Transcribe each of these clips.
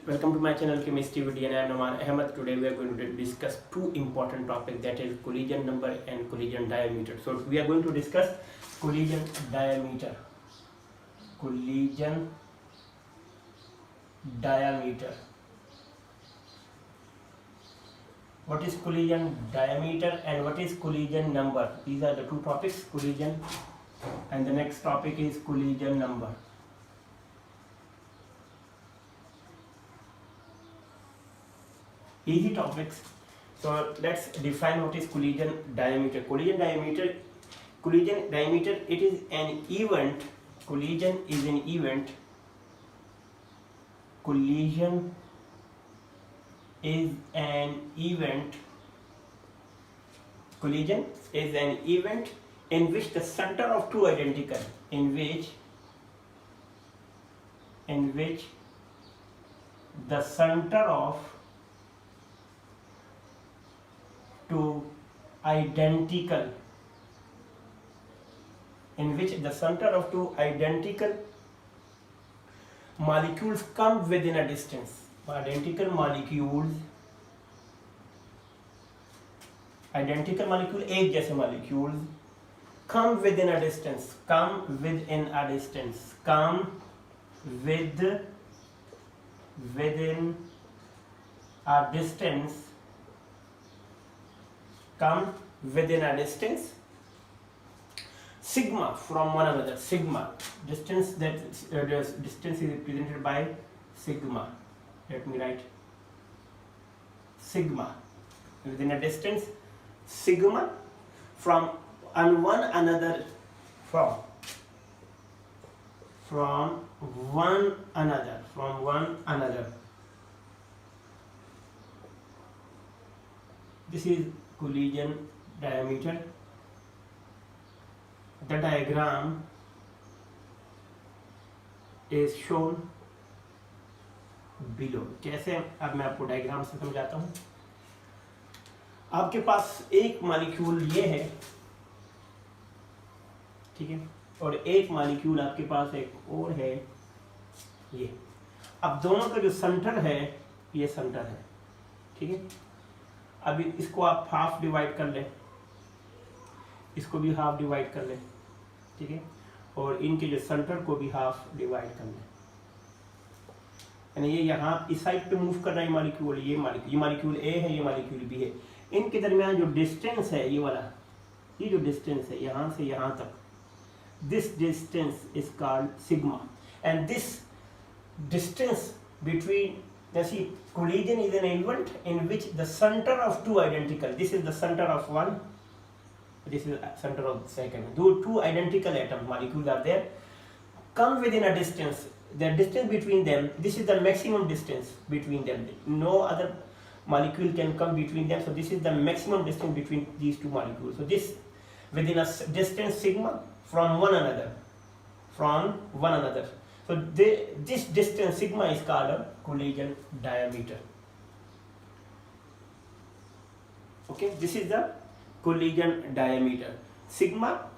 Welcome to my channel Chemistry Video and I am Noman Ahmed. Today we are going to discuss two important topics, that is collision number and collision diameter. So we are going to discuss collision diameter. Collision diameter. What is collision diameter and what is collision number? These are the two topics, collision, and the next topic is collision number. Easy topics. So let's define what is collision diameter. Collision diameter, it is an event. Collision is an event. Collision is an event. Collision is an event in which the center of two identical, in which the center of two identical molecules come within a distance. Identical molecule, एक जैसे molecules come within a distance, within a distance, sigma from one another. Sigma distance, distance is represented by sigma. Let me write sigma within a distance, sigma from one another, from one another. This is collision diameter. The diagram is shown below. कैसे? अब मैं आपको diagram से समझाता हूँ. आपके पास एक molecule ये है, ठीक है, और एक मॉलिक्यूल आपके पास एक और है ये. अब दोनों का जो सेंटर है, ये सेंटर है, ठीक है. अभी इसको आप हाफ डिवाइड कर लें, इसको भी हाफ डिवाइड कर लें, ठीक है, और इनके जो सेंटर को भी हाफ डिवाइड कर लें. यानी ये यहाँ इस साइड पे मूव कर रहा है मॉलिक्यूल, ये मॉलिक्यूल ए है, ये मॉलिक्यूल बी है. इनके दरमियान जो डिस्टेंस है, ये वाला, ये जो डिस्टेंस है यहाँ से यहाँ तक, this distance is called sigma. And this distance between, now see, collision is an event in which the center of two identical, this is the center of one, this is the center of the second, those two identical atom molecules are there, come within a distance. The distance between them, this is the maximum distance between them. No other molecule can come between them, so this is the maximum distance between these two molecules. So this within a distance sigma from one another. So this distance sigma is called a collision diameter. Okay, this is the collision diameter. Sigma,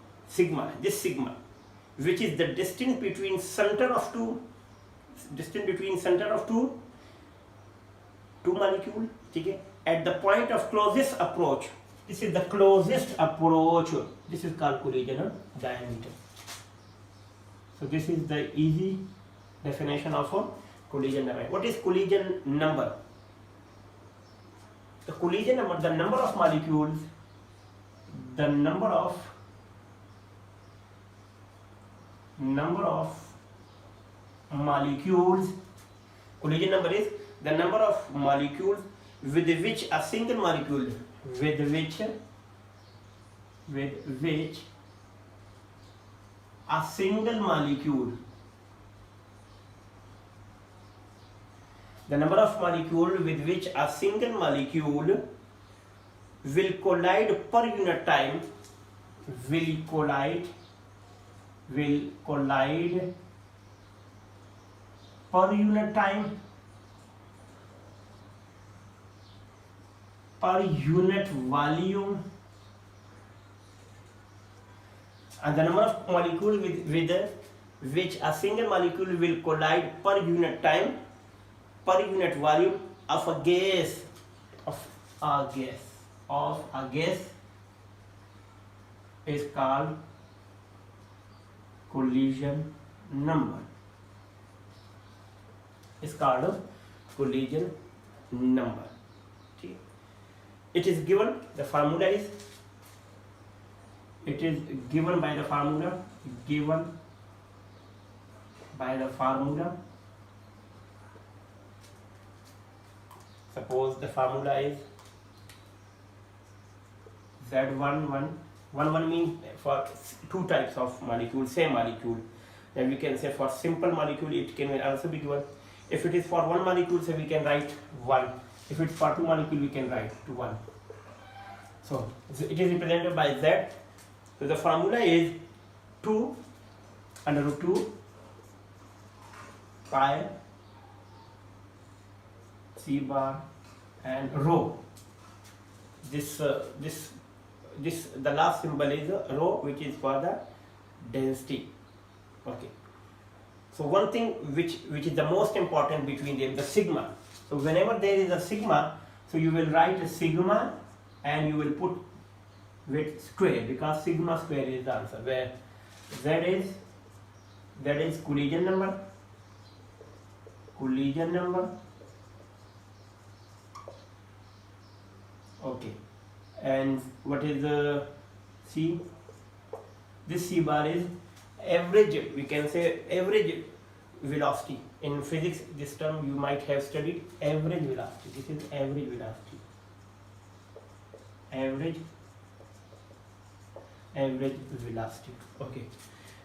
this sigma, which is the distance between center of two molecule, ठीक है, at the point of closest approach. This is the closest approach. This is called collision diameter. So this is the easy definition of a collision diameter. What is collision number? The collision number, the number of molecules, collision number is the number of molecules with which a single molecule, with which a single molecule, the number of molecules with which a single molecule will collide per unit time, will collide per unit time, per unit volume, and the number of molecules with which a single molecule will collide per unit time per unit volume of a gas, of a gas is called collision number. Is called collision number. It is given, the formula is, it is given by the formula, suppose the formula is Z11. 11 means for two types of molecule, same molecule. Then we can say for simple molecule it can also be given. If it is for one molecule, so we can write 1. If it's for two molecule, we can write 1. So it is represented by Z. So the formula is 2 under root 2 pi C bar and rho. This the last symbol is rho, which is for the density. Okay. So one thing which is the most important between them, the sigma. So whenever there is a sigma, so you will write a sigma and you will put with square, because sigma square is the answer, where Z is collision number, okay. And what is the C? This C bar is average, we can say average velocity. In physics, this term you might have studied, average velocity. This is average velocity. Average velocity. Okay.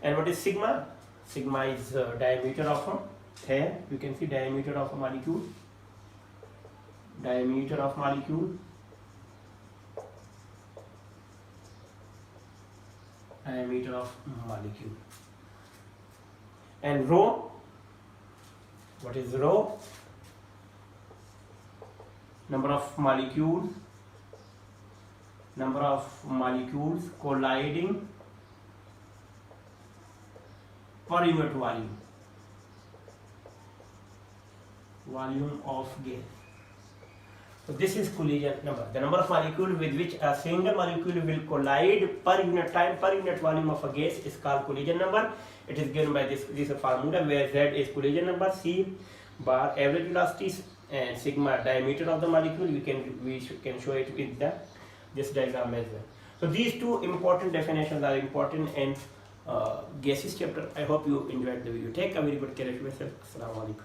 And what is sigma? Sigma is diameter of a, here you can see diameter of a molecule. And rho, what is rho? Number of molecules colliding per unit volume of gas. So this is collision number, the number of molecules with which a single molecule will collide per unit time, per unit volume of a gas is called collision number. It is given by this formula, where Z is collision number, C bar average velocity, and sigma diameter of the molecule. We can show it with this diagram as well. So these two important definitions are important in gases chapter. I hope you enjoyed the video. Take a very good care of yourself. Assalamu alaikum.